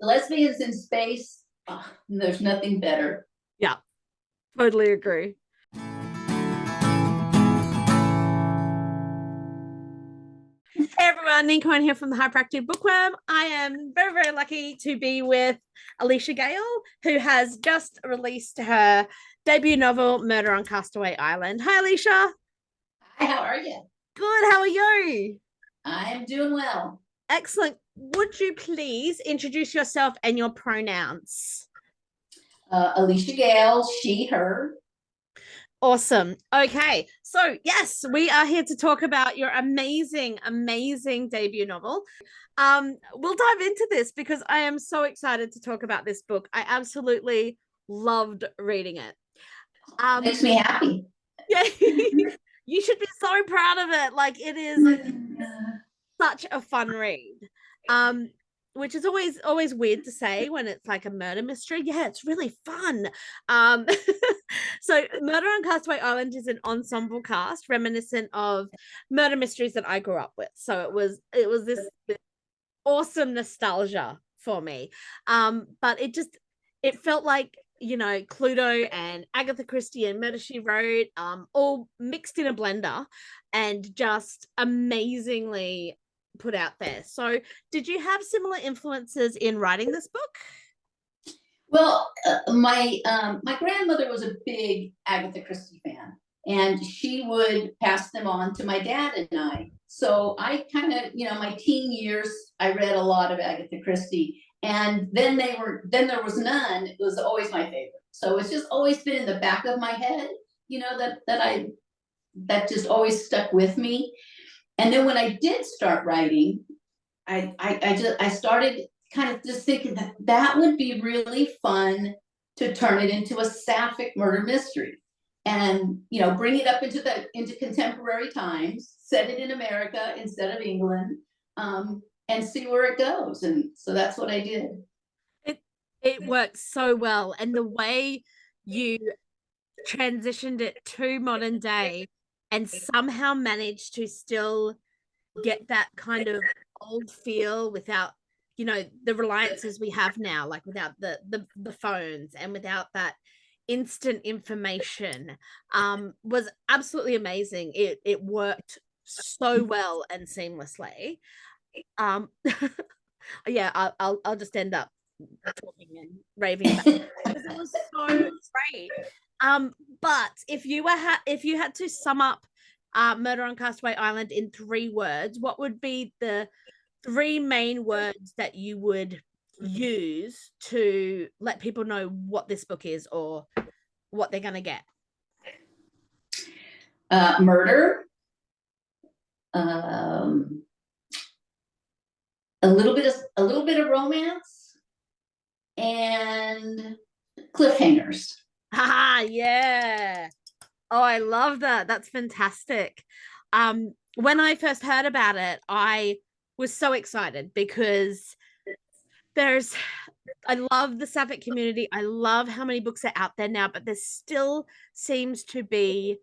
lesbians in space, there's nothing better. Yeah, totally agree. Hey everyone, Neen here from the Hyperactive Bookworm. I am very, very lucky to be with Alicia Gael, who has just released her debut novel, Murder on Castaway Island. Hi, Alicia. Hi, how are you? Good, how are you? I'm doing well. Excellent. Would you please introduce yourself and your pronouns? Alicia Gael, she, her. Awesome. Okay. So, yes, we are here to talk about your amazing, amazing debut novel. We'll dive into this because I am so excited to talk about this book. I absolutely loved reading it. Makes me happy. Yeah. You should be so proud of it. Like, it is such a fun read. Which is always weird to say when it's like a murder mystery. Yeah, it's really fun. So Murder on Castaway Island is an ensemble cast reminiscent of murder mysteries that I grew up with. So it was this awesome nostalgia for me. But it felt like, you know, Cluedo and Agatha Christie and Murder, She Wrote, all mixed in a blender and just amazingly put out there. So did you have similar influences in writing this book? Well, my grandmother was a big Agatha Christie fan, and she would pass them on to my dad and I. So I kind of, my teen years, I read a lot of Agatha Christie, and then there was none. It was always my favorite. So it's just always been in the back of my head, that just always stuck with me. And then when I did start writing, I started kind of just thinking that would be really fun to turn it into a Sapphic murder mystery, and bring it up into contemporary times, set it in America instead of England, and see where it goes. And so that's what I did. It works so well, and the way you transitioned it to modern day and somehow managed to still get that kind of old feel without, the reliances we have now, like without the phones and without that instant information, was absolutely amazing. It worked so well and seamlessly. Yeah, I'll just end up talking and raving about it because it was so great. But if you had to sum up Murder on Castaway Island in 3 words, what would be the 3 main words that you would use to let people know what this book is or what they're gonna get? Murder, a little bit of romance, and cliffhangers. Yeah. Oh, I love that. That's fantastic. When I first heard about it, I was so excited because I love the Sapphic community. I love how many books are out there now, but there still seems to be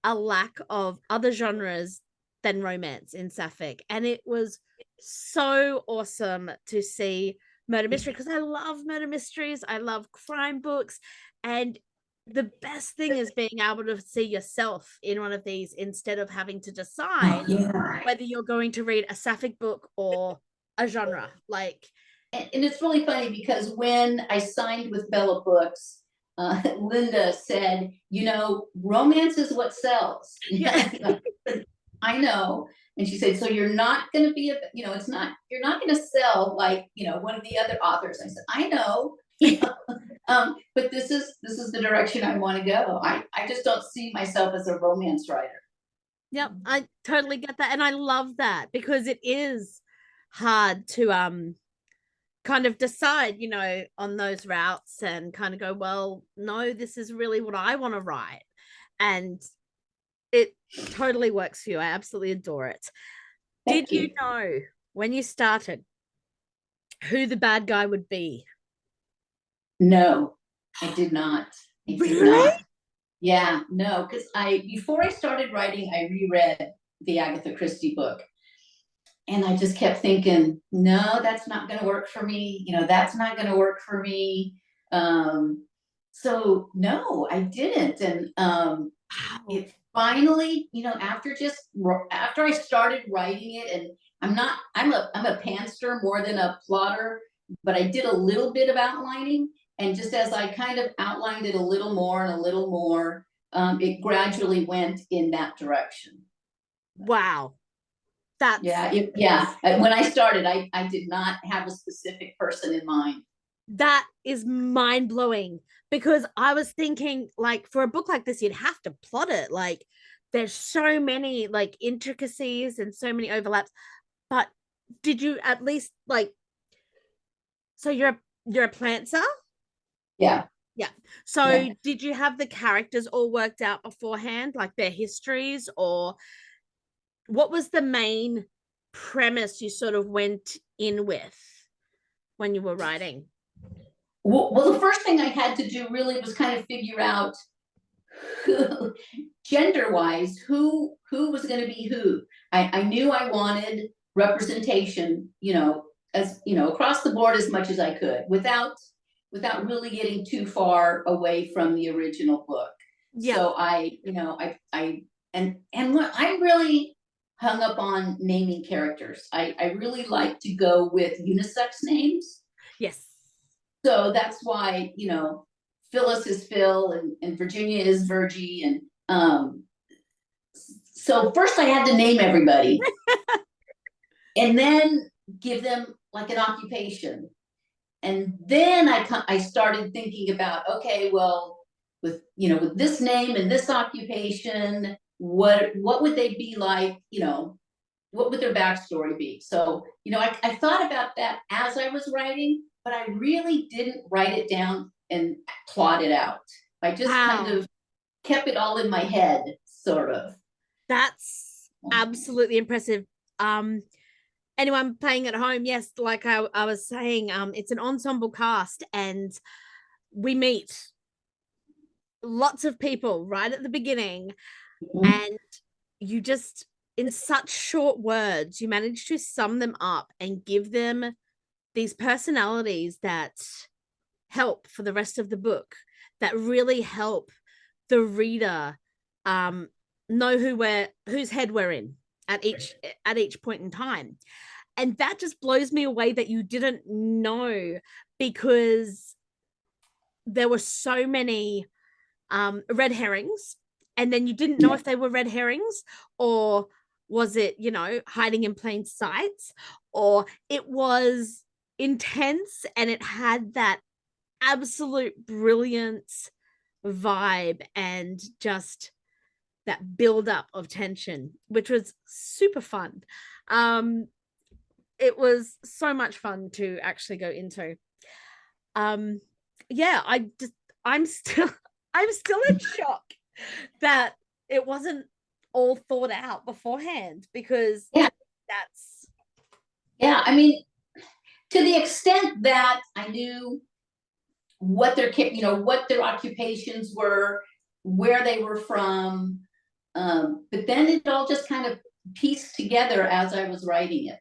a lack of other genres than romance in Sapphic. And it was so awesome to see murder mystery because I love murder mysteries. I love crime books. And the best thing is being able to see yourself in one of these instead of having to decide whether you're going to read a Sapphic book or a genre. And it's really funny because when I signed with Bella Books, Linda said, romance is what sells. Yeah. I know. And she said, so you're not going to be, you're not going to sell like, one of the other authors. I said, I know. But this is the direction I want to go. I just don't see myself as a romance writer. Yep, I totally get that. And I love that because it is hard to kind of decide, on those routes and kind of go, well, no, this is really what I want to write. And it totally works for you. I absolutely adore it. Did you know when you started who the bad guy would be? No, I did not. Really? Yeah, no, because before I started writing, I reread the Agatha Christie book. and I just kept thinking, no, that's not going to work for me. You know, that's not going to work for me. So no, I didn't. And Wow. it finally, you know, after I started writing it, and I'm a pantser more than a plotter, but I did a little bit of outlining, and just as I kind of outlined it a little more and a little more, it gradually went in that direction. Wow. That's Yeah. When I started, I did not have a specific person in mind. that is mind blowing, because I was thinking, like, for a book like this, you'd have to plot it. Like, there's so many like intricacies and so many overlaps. But did you at least like? So you're a plantser? Yeah. Yeah. So Yeah. did you have the characters all worked out beforehand, like their histories, or what was the main premise you sort of went in with when you were writing? Well, the first thing I had to do really was kind of figure out who, gender-wise, who was going to be who. I knew I wanted representation, you know, as you know, across the board as much as I could, without really getting too far away from the original book. Yeah. So and what I really hung up on naming characters. I really like to go with unisex names. Yes. So that's why, you know, Phyllis is Phil, and Virginia is Virgie. And so first I had to name everybody and then give them like an occupation. And then I started thinking about, okay, well, with, you know, with this name and this occupation, what would they be like, you know, what would their backstory be? So, you know, I thought about that as I was writing, but I really didn't write it down and plot it out. I just kind Wow. of kept it all in my head, sort of. That's absolutely impressive. Anyone playing at home, yes, like I was saying, it's an ensemble cast, and we meet lots of people right at the beginning, and you just, in such short words, you manage to sum them up and give them these personalities that help for the rest of the book, that really help the reader know whose head we're in at each point in time. And that just blows me away that you didn't know, because there were so many red herrings, and then you didn't know if they were red herrings, or was it, you know, hiding in plain sight, or it was intense and it had that absolute brilliance vibe and just that build up of tension, which was super fun. It was so much fun to actually go into. Yeah, I'm still I'm still in shock that it wasn't all thought out beforehand, because Yeah. that's Yeah, I mean, to the extent that I knew what what their occupations were, where they were from, but then it all just kind of pieced together as I was writing it.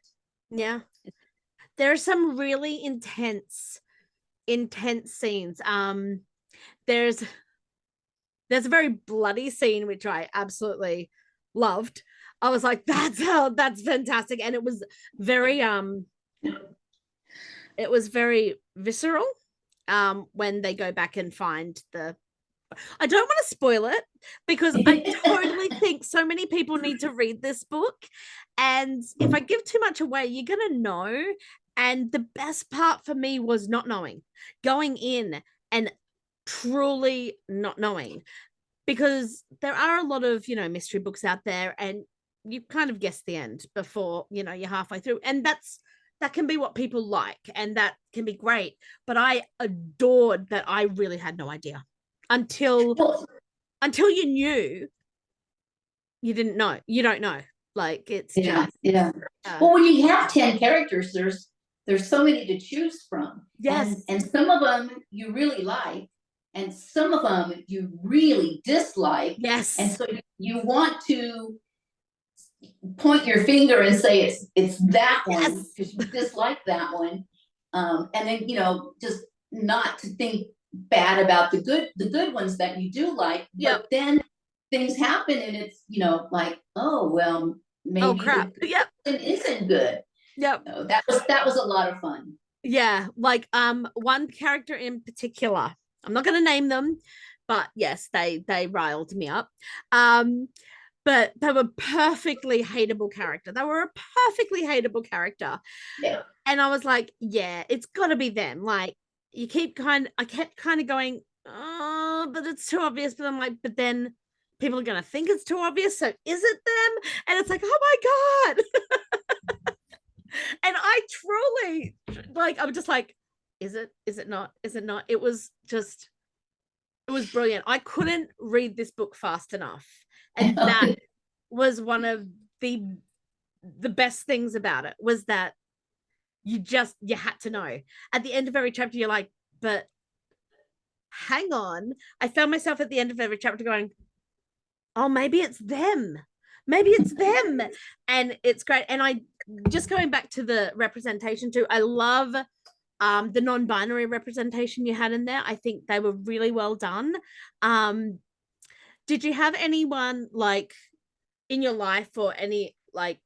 yeah. There are some really intense scenes. There's a very bloody scene which I absolutely loved. I was like, that's fantastic. And it was very visceral when they go back and find the, I don't want to spoil it, because I totally think so many people need to read this book. And if I give too much away, you're going to know. And the best part for me was not knowing, going in and truly not knowing, because there are a lot of, you know, mystery books out there, and you kind of guess the end before, you know, you're halfway through. And that can be what people like, and that can be great. But I adored that I really had no idea until you knew. You didn't know. You don't know. Like, it's yeah. Well, when you have 10 characters, there's so many to choose from. Yes. And some of them you really like, and some of them you really dislike. Yes. And so you want to point your finger and say it's that one Yes. because you dislike that one. And then, just not to think bad about the good ones that you do like. Yep. But then things happen and it's, like, oh, well, maybe Oh crap. the Yep. it isn't good. Yep. So that was a lot of fun. Yeah, like one character in particular. I'm not going to name them, but yes, they riled me up. But they were perfectly hateable character. They were a perfectly hateable character. Yeah. And I was like, yeah, it's got to be them. Like I kept kind of going, oh, but it's too obvious. But I'm like, but then people are going to think it's too obvious. So is it them? And it's like, oh my God. And I truly, like, I'm just like, is it not, it was brilliant. I couldn't read this book fast enough, and that was one of the best things about it, was that you had to know at the end of every chapter. You're like, but hang on, I found myself at the end of every chapter going, oh, maybe it's them, and it's great. And I just going back to the representation too, I love the non-binary representation you had in there. I think they were really well done. Did you have anyone like in your life, or any like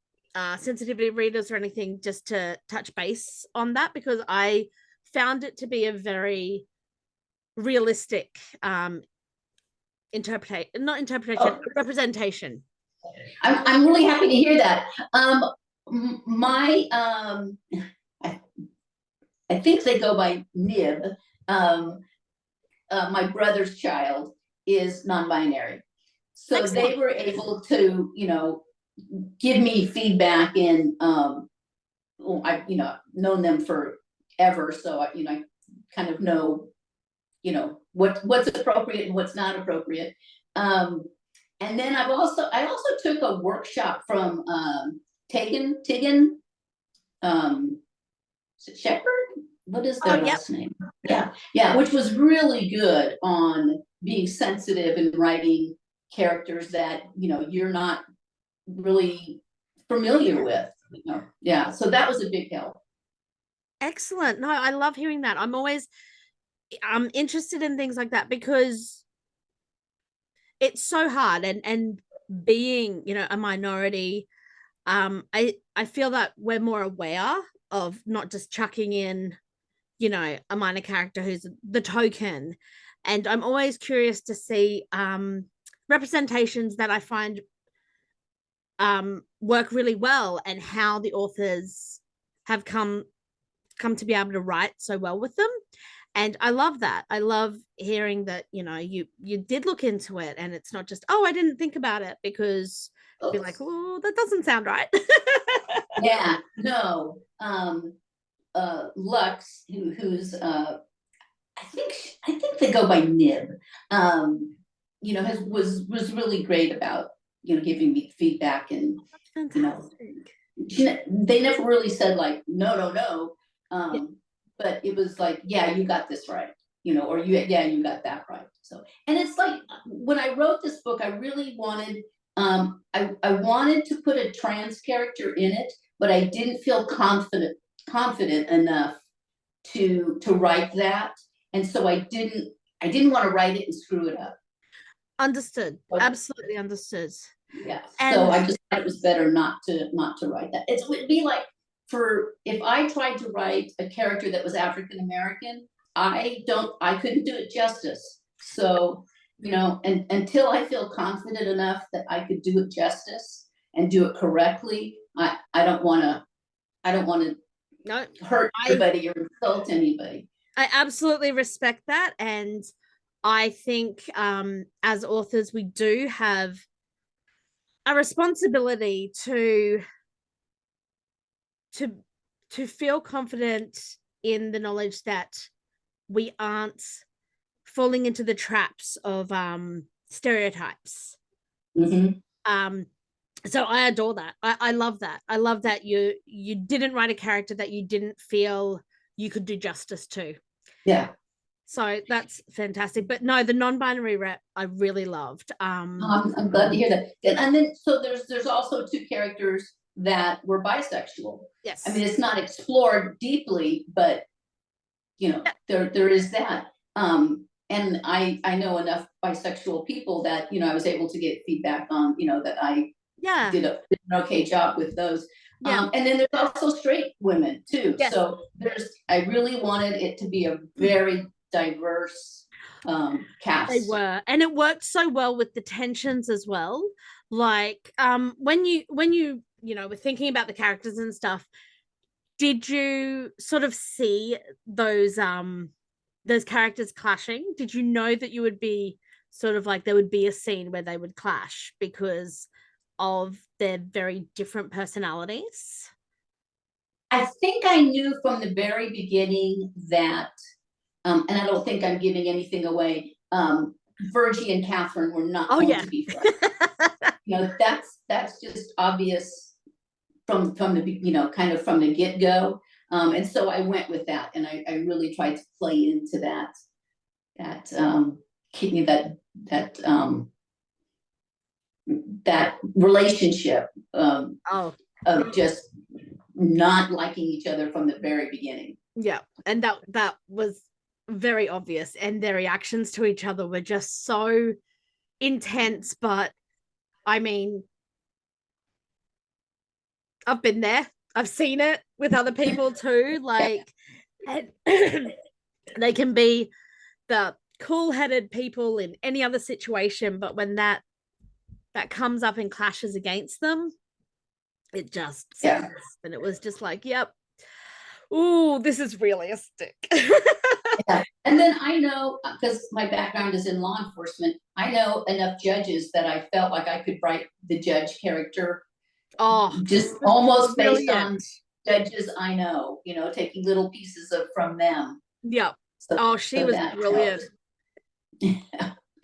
sensitivity readers or anything, just to touch base on that? Because I found it to be a very realistic representation. I'm really happy to hear that. My I think they go by Nib. My brother's child is non-binary, so Excellent. they were able to, give me feedback. And I've known them forever, so I kind of know, what's appropriate and what's not appropriate. And then I also took a workshop from Tegan Shepherd. What is their last name? Yeah, which was really good on being sensitive and writing characters that you're not really familiar with. Yeah, so that was a big help. Excellent. No, I love hearing that. I'm interested in things like that, because it's so hard, and being a minority, I feel that we're more aware of not just chucking in a minor character who's the token. And I'm always curious to see representations that I find work really well, and how the authors have come to be able to write so well with them. And I love that. I love hearing that you did look into it, and it's not just, oh, I didn't think about it, because be like, oh, that doesn't sound right. Yeah, no. Lux, who's I think they go by Nib, was really great about giving me feedback. And they never really said like no, but it was like, yeah, you got this right, or you got that right. So, and it's like, when I wrote this book, I really wanted I wanted to put a trans character in it, but I didn't feel confident enough to write that. And so I didn't want to write it and screw it up. Understood. Absolutely understood. Yeah. So I just thought it was better not to write that. It would be like, if I tried to write a character that was African American, I couldn't do it justice. So, and until I feel confident enough that I could do it justice and do it correctly, I don't want to hurt anybody or insult anybody. I absolutely respect that. And I think as authors, we do have a responsibility to feel confident in the knowledge that we aren't falling into the traps of stereotypes. Mm-hmm. So I adore that. I love that. I love that you didn't write a character that you didn't feel you could do justice to. Yeah. So that's fantastic. But no, the non-binary rep I really loved. I'm glad to hear that. And then so there's also two characters that were bisexual. Yes. I mean, it's not explored deeply, but you know, there is that. And I know enough bisexual people that, you know, I was able to get feedback on, you know, that I did an okay job with those. And then there's also straight women too. Yes. So I really wanted it to be a very diverse cast. They were, and it worked so well with the tensions as well. Like when you were thinking about the characters and stuff, did you sort of see those characters clashing? Did you know that you would be sort of like there would be a scene where they would clash because of their very different personalities? I think I knew from the very beginning that, and I don't think I'm giving anything away, Virgie and Catherine were not going to be friends. You know, that's just obvious from the, you know, kind of from the get-go. And so I went with that, and I really tried to play into that relationship of just not liking each other from the very beginning. Yeah, and that was very obvious, and their reactions to each other were just so intense. But I mean, I've been there, I've seen it with other people too, like and they can be the cool-headed people in any other situation, but when that comes up and clashes against them, it just and it was just like, yep, ooh, this is realistic. And then I know, because my background is in law enforcement, I know enough judges that I felt like I could write the judge character just almost based on judges I know, you know, taking little pieces from them. Yeah. So, she was brilliant. She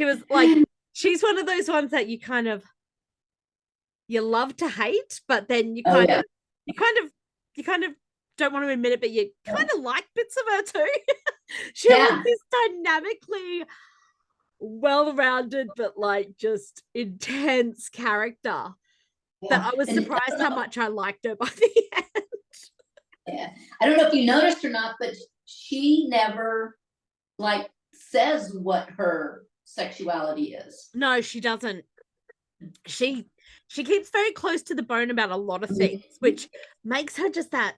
was like, she's one of those ones that you kind of love to hate, but then you kind of don't want to admit it, but you kind of like bits of her too. She was this dynamically well-rounded but like just intense character that I was surprised how much I liked her by the end. Yeah, I don't know if you noticed or not, but she never like says what her sexuality is. No, she doesn't. She keeps very close to the bone about a lot of things, which makes her just that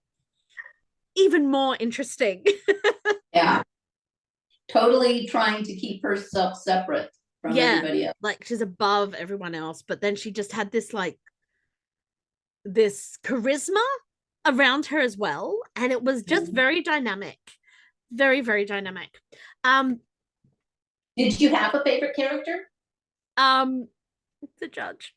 even more interesting. Yeah, totally trying to keep herself separate from everybody else. Like she's above everyone else, but then she just had this like this charisma around her as well, and it was just very dynamic, very, very dynamic. Did you have a favorite character? The judge.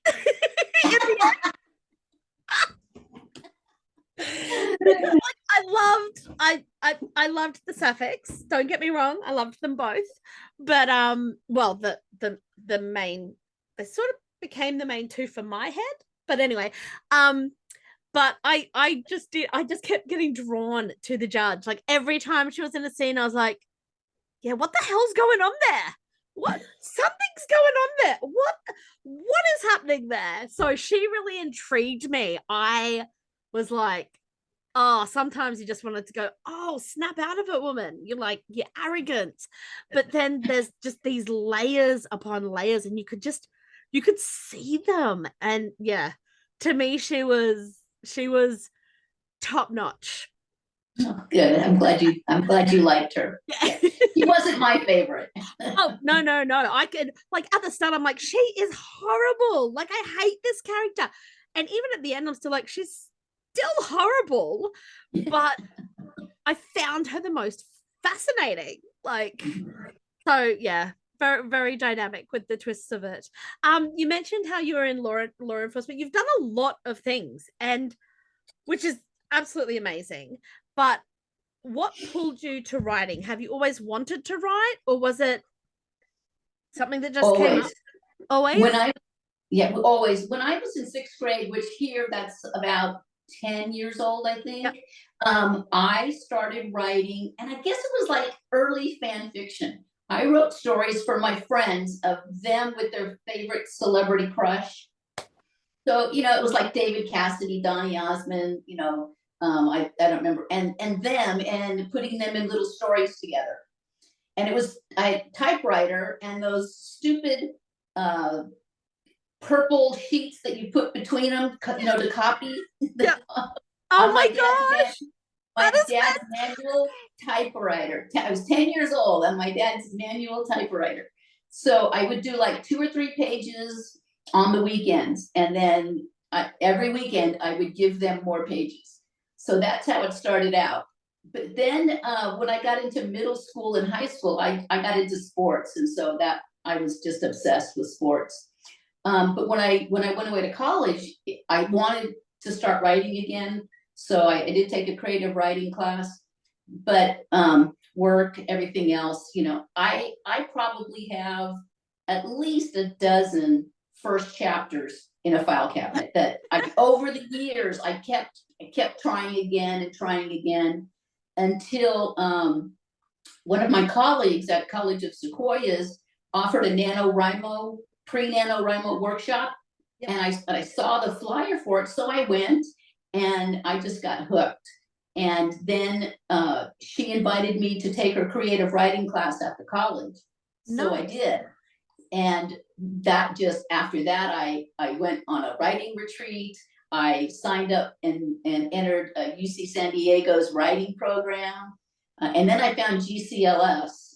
I loved the Sapphics. Don't get me wrong, I loved them both. But well, the main, they sort of became the main two for my head. But anyway, but I just kept getting drawn to the judge. Like every time she was in a scene, I was like, yeah, what the hell's going on there? What? Something's going on there. What is happening there? So she really intrigued me. I was like, oh, sometimes you just wanted to go, oh, snap out of it, woman. You're like, you're arrogant. But then there's just these layers upon layers, and you could see them. And yeah, to me, she was top notch. Oh, good. I'm glad you liked her. Yeah. She wasn't my favorite. Oh, no. I could, like, at the start, I'm like, she is horrible. Like, I hate this character. And even at the end, I'm still like, she's still horrible. But I found her the most fascinating. Like, so yeah, very, very dynamic with the twists of it. You mentioned how you were in law enforcement. You've done a lot of things, and which is absolutely amazing. But what pulled you to writing? Have you always wanted to write, or was it something that just came up? Always? Always. When I was in 6th grade, which here that's about 10 years old, I think. Yep. I started writing, and I guess it was like early fan fiction. I wrote stories for my friends of them with their favorite celebrity crush. So, it was like David Cassidy, Donny Osmond, I don't remember, and them, and putting them in little stories together. And it was a typewriter and those stupid purple sheets that you put between them, to copy. Yeah. Oh my gosh. My dad's manual typewriter. I was 10 years old on my dad's manual typewriter. So I would do like 2 or 3 pages on the weekends. And then every weekend I would give them more pages. So that's how it started out. But then when I got into middle school and high school, I got into sports. And so that I was just obsessed with sports. But when I went away to college, I wanted to start writing again. So I did take a creative writing class, but work, everything else, I probably have at least a dozen first chapters in a file cabinet that over the years, I kept trying again and trying again until one of my colleagues at College of Sequoias offered a NaNoWriMo, pre-NaNoWriMo workshop. Yep. And I saw the flyer for it. So I went and I just got hooked. And then she invited me to take her creative writing class at the college. So I did. And that just, after that, I went on a writing retreat. I signed up and entered UC San Diego's writing program. And then I found GCLS.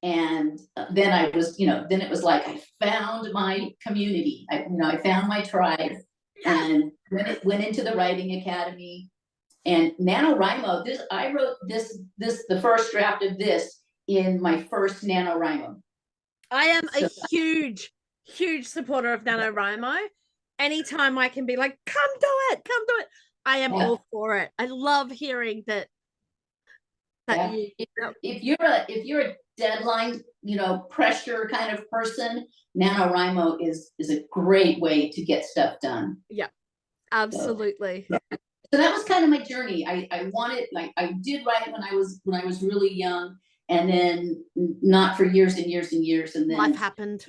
And then I was, then it was like I found my community. I found my tribe, and went into the writing academy. And NaNoWriMo, I wrote the first draft of this in my first NaNoWriMo. I am a huge supporter of NaNoWriMo. Anytime I can be like, come do it, I am all for it. I love hearing that. If you're a deadline, pressure kind of person, NaNoWriMo is a great way to get stuff done. Yeah, absolutely. So that was kind of my journey. I wanted, I did write when I was really young, and then not for years and years and years, and then life happened.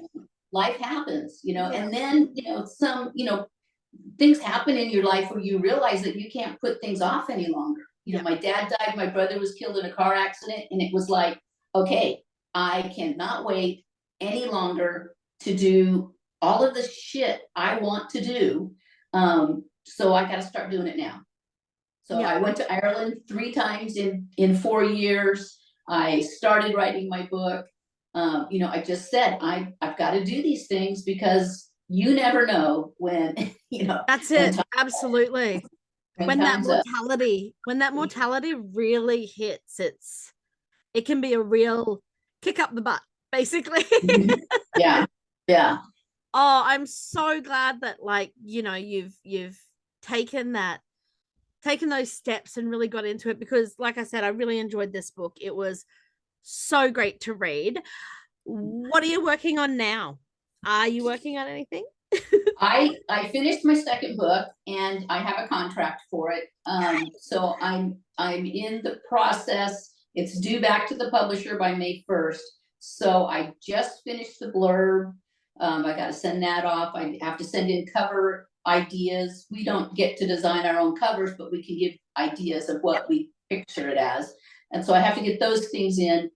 Life happens, and then some things happen in your life where you realize that you can't put things off any longer. My dad died, my brother was killed in a car accident, and it was like, okay, I cannot wait any longer to do all of the shit I want to do. So I got to start doing it now. So I went to Ireland 3 times in 4 years. I started writing my book. I just said, I've got to do these things because you never know when, That's it. Absolutely. When that mortality really hits, it can be a real kick up the butt, basically. Yeah. Oh, I'm so glad that you've taken those steps and really got into it, because like I said, I really enjoyed this book. It was so great to read. What are you working on now? Are you working on anything? I finished my second book and I have a contract for it. So I'm in the process. It's due back to the publisher by May 1st. So I just finished the blurb. I got to send that off. I have to send in cover ideas. We don't get to design our own covers, but we can give ideas of what we picture it as. And so I have to get those things in.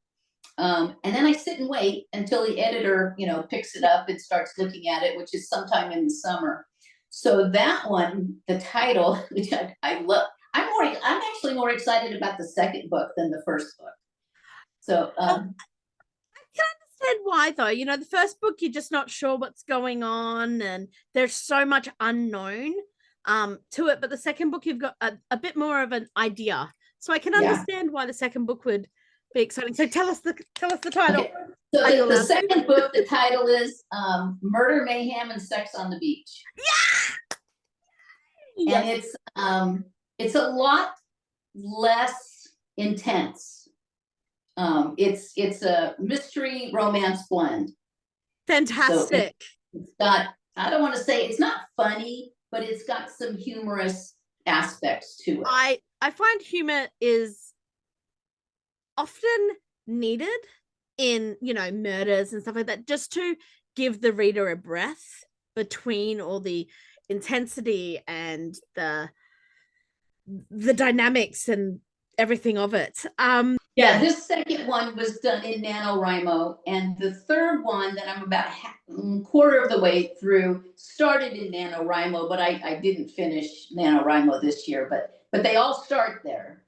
And then I sit and wait until the editor, picks it up and starts looking at it, which is sometime in the summer. So that one, the title, which I love, I'm actually more excited about the second book than the first book. So I can understand why, though. The first book, you're just not sure what's going on, and there's so much unknown to it. But the second book, you've got a bit more of an idea. So I can understand why the second book would be exciting. So tell us the title. Okay. So the second book, the title is Murder, Mayhem, and Sex on the Beach. Yeah. And it's a lot less intense. It's a mystery romance blend. Fantastic. So it's got, I don't want to say it's not funny, but it's got some humorous aspects to it. I find humor is often needed in, you know, murders and stuff like that, just to give the reader a breath between all the intensity and the dynamics and everything of it. Yeah, this second one was done in NaNoWriMo, and the third one that I'm about quarter of the way through started in NaNoWriMo, but I didn't finish NaNoWriMo this year, but they all start there.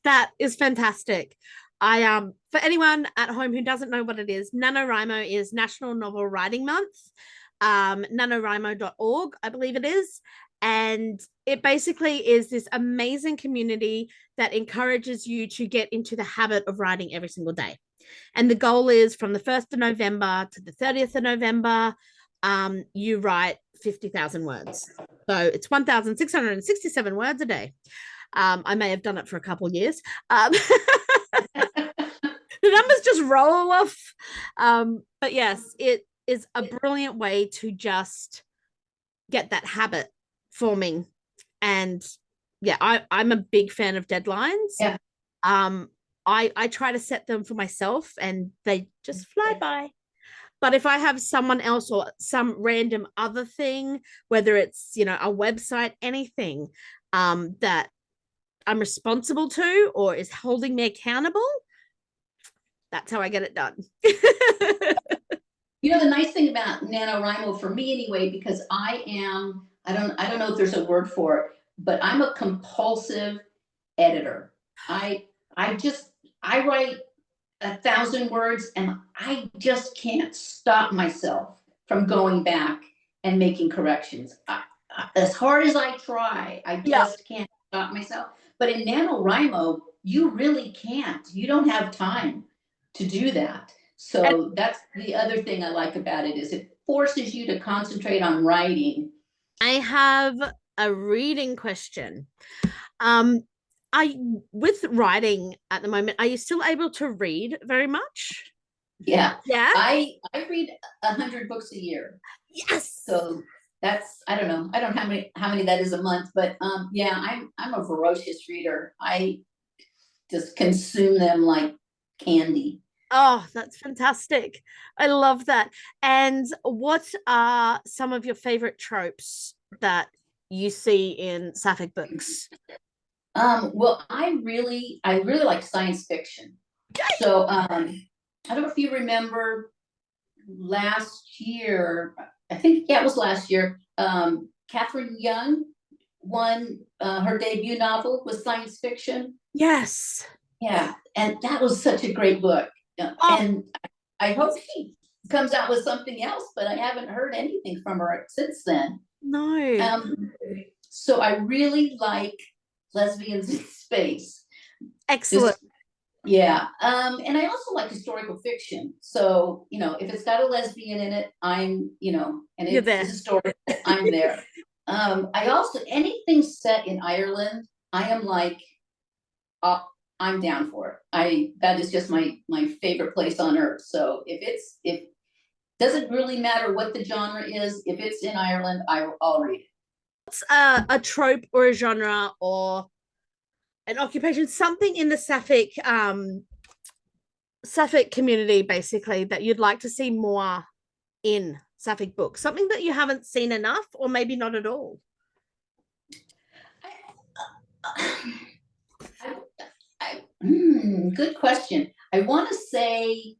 That is fantastic. For anyone at home who doesn't know what it is, NaNoWriMo is National Novel Writing Month. NaNoWriMo.org, I believe it is. And it basically is this amazing community that encourages you to get into the habit of writing every single day. And the goal is from the 1st of November to the 30th of November, you write 50,000 words. So it's 1,667 words a day. I may have done it for a couple of years. The numbers just roll off. But yes, it is a brilliant way to just get that habit forming. And yeah, I'm a big fan of deadlines. Yeah. I try to set them for myself and they just fly by. But if I have someone else or some random other thing, whether it's, you know, a website, anything that I'm responsible to or is holding me accountable, that's how I get it done. You know, the nice thing about NaNoWriMo for me anyway, because I don't know if there's a word for it, but I'm a compulsive editor. I write 1,000 words and I just can't stop myself from going back and making corrections. As hard as I try, I just can't stop myself. But in NaNoWriMo, you really can't. You don't have time to do that. So that's the other thing I like about it, is it forces you to concentrate on writing. I have a reading question. With writing at the moment, are you still able to read very much? Yeah. Yeah. I read 100 books a year. Yes. So that's, I don't know how many that is a month, but yeah, I'm a voracious reader. I just consume them like candy. Oh, that's fantastic. I love that. And what are some of your favorite tropes that you see in Sapphic books? Well, I really like science fiction. So I don't know if you remember last year, I think, yeah, it was last year, Catherine Young won her debut novel with science fiction. Yes. Yeah, and that was such a great book. And I hope she comes out with something else, but I haven't heard anything from her since then. No. So I really like lesbians in space. Excellent. Yeah. And I also like historical fiction. So, you know, if it's got a lesbian in it, I'm, you know, and it's historical, I'm there. I also, anything set in Ireland, I am like, I'm down for it. That is just my favorite place on earth. So if doesn't really matter what the genre is, if it's in Ireland, I'll read it. What's a trope or a genre or an occupation, something in the Sapphic community, basically, that you'd like to see more in Sapphic books? Something that you haven't seen enough, or maybe not at all? Good question. I want to say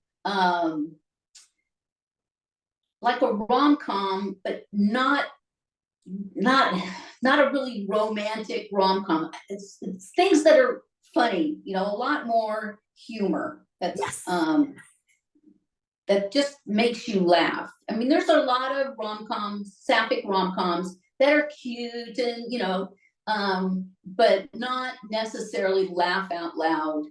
like a rom-com, but not a really romantic rom-com. It's things that are funny, you know, a lot more humor. That's that just makes you laugh. I mean, there's a lot of rom-coms, Sapphic rom-coms that are cute and, you know, but not necessarily laugh out loud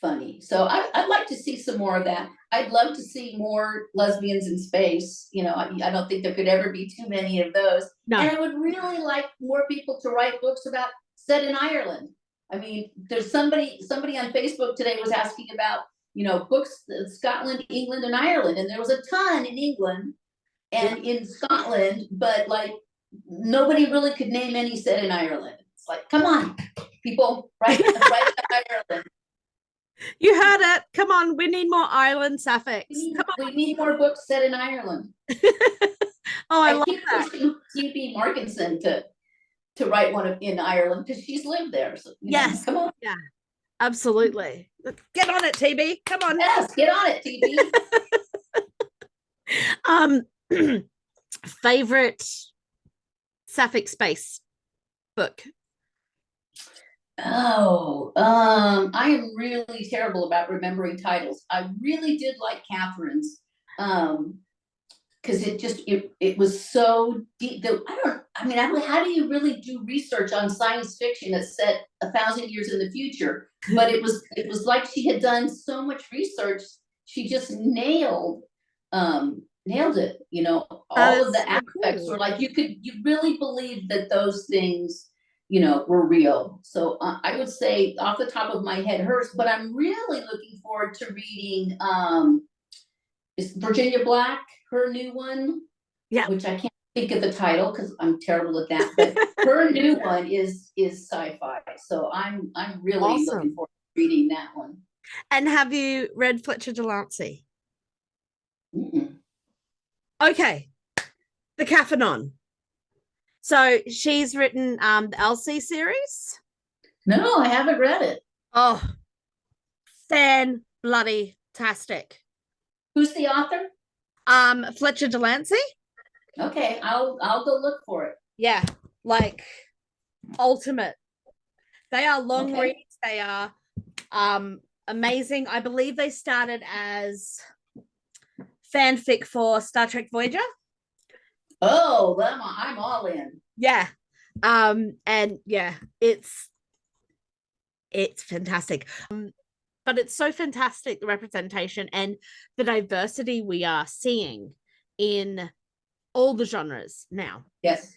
funny. So I'd like to see some more of that. I'd love to see more lesbians in space. You know, I don't think there could ever be too many of those. No. And I would really like more people to write books about set in Ireland. I mean, there's somebody on Facebook today was asking about, you know, books in Scotland, England, and Ireland, and there was a ton in England and in Scotland, but like nobody really could name any set in Ireland. It's like, come on, people, write Ireland. You heard it. Come on, we need more island Sapphics. We need more books set in Ireland. Oh, I love keep that. pushing T.B. Markinson to write one in Ireland because she's lived there. So, yes, come on. Yeah, absolutely. Get on it, TB. Come on. Yes, get on it, TB. Favorite Sapphic space book? Oh, I am really terrible about remembering titles. I really did like Catherine's, because it was so deep. How do you really do research on science fiction that's set 1,000 years in the future? But it was like she had done so much research. She just nailed it. All of the aspects were like you really believe that those things were real. So I would say off the top of my head hers, but I'm really looking forward to reading is Virginia Black, her new one, which I can't think of the title because I'm terrible at that, but her new one is sci-fi. So I'm really looking forward to reading that one. And have you read Fletcher Delancey? Mm-mm. Okay, the Caphanon. So she's written the LC series. No, I haven't read it. Oh, fan-bloody-tastic. Who's the author? Fletcher Delancey. Okay, I'll go look for it. Yeah, like ultimate. They are long reads. They are amazing. I believe they started as fanfic for Star Trek Voyager. Oh, I'm all in. Yeah. And yeah, it's fantastic. But it's so fantastic, the representation and the diversity we are seeing in all the genres now. Yes.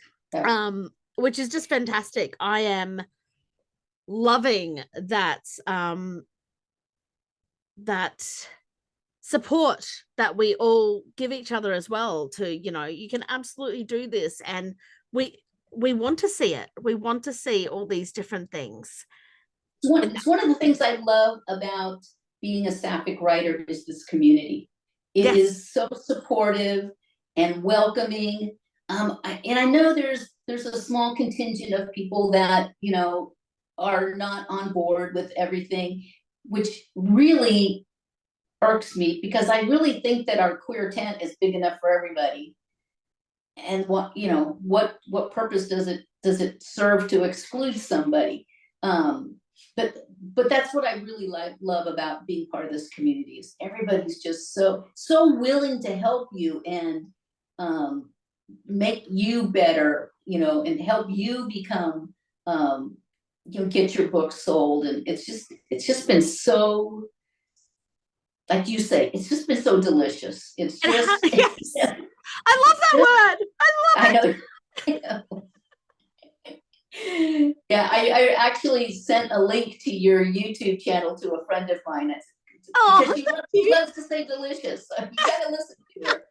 Which is just fantastic. I am loving that that support that we all give each other as well to, you can absolutely do this, and we want to see it. We want to see all these different things. It's one of the things I love about being a Sapphic writer is this community. It is so supportive and welcoming. And I know there's a small contingent of people that, are not on board with everything, which really irks me because I really think that our queer tent is big enough for everybody. And what purpose does it serve to exclude somebody? But that's what I really love about being part of this community is everybody's just so willing to help you and make you better, and help you become get your book sold. And it's just been so, like you say, it's just been so delicious. It's just yes. I love that word. I love it. I know. Yeah, I actually sent a link to your YouTube channel to a friend of mine. Because she loves to say delicious. So you gotta listen to her.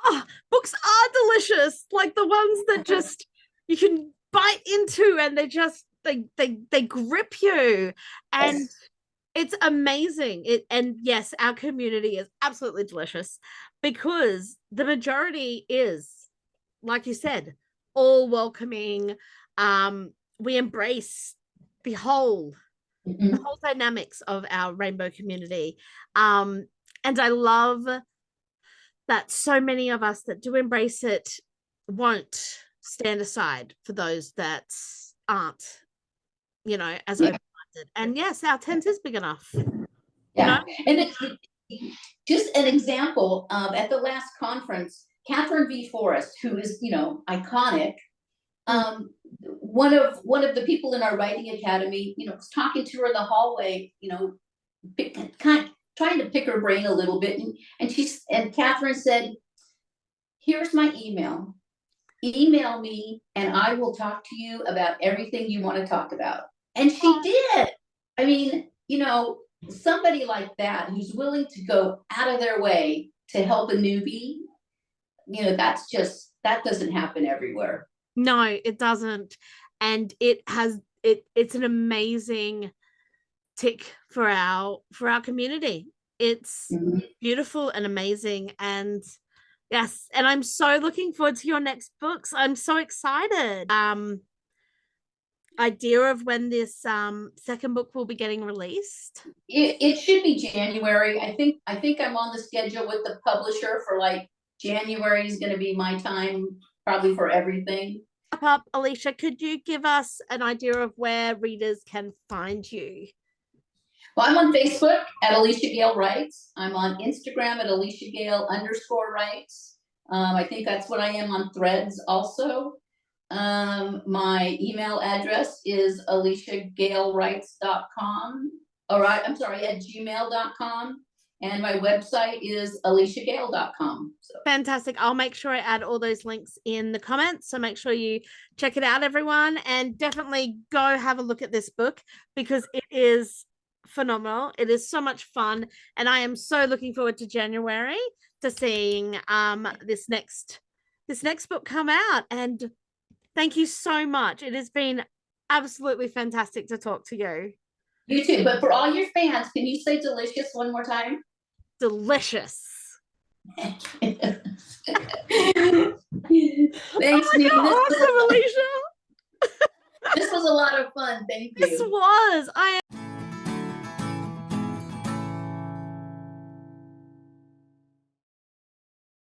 Oh, books are delicious, like the ones that just you can bite into and they grip you, and it's amazing. And yes, our community is absolutely delicious because the majority is, like you said, all welcoming. We embrace the whole dynamics of our rainbow community. And I love that so many of us that do embrace it won't stand aside for those that aren't, as open-minded. And yes, our tent is big enough. Yeah. And it's just an example of at the last conference, Catherine V. Forrest, who is, iconic, one of the people in our writing academy, was talking to her in the hallway, kind of trying to pick her brain a little bit, and Catherine said, "Here's my email. Email me, and I will talk to you about everything you want to talk about." And she did. I mean, somebody like that who's willing to go out of their way to help a newbie, that doesn't happen everywhere. No, it doesn't. and it's an amazing tick for our community. It's beautiful and amazing, and yes, and I'm so looking forward to your next books. I'm so excited. Idea of when this second book will be getting released? It should be January. I think I'm on the schedule with the publisher for like January is going to be my time probably for everything. Up, Alicia, could you give us an idea of where readers can find you? Well, I'm on Facebook at Alicia Gael Writes. I'm on Instagram at Alicia Gael _writes. I think that's what I am on Threads also. My email address is aliciagailwrites.com. All right, I'm sorry, at gmail.com. And my website is aliciagail.com. So. Fantastic. I'll make sure I add all those links in the comments. So make sure you check it out, everyone. And definitely go have a look at this book because it is phenomenal. It is so much fun. And I am so looking forward to January to seeing this next book come out. And thank you so much. It has been absolutely fantastic to talk to you. You too. But for all your fans, can you say delicious one more time? Delicious. Thanks, oh Neen. awesome, Alicia. This was a lot of fun. Thank you. This was.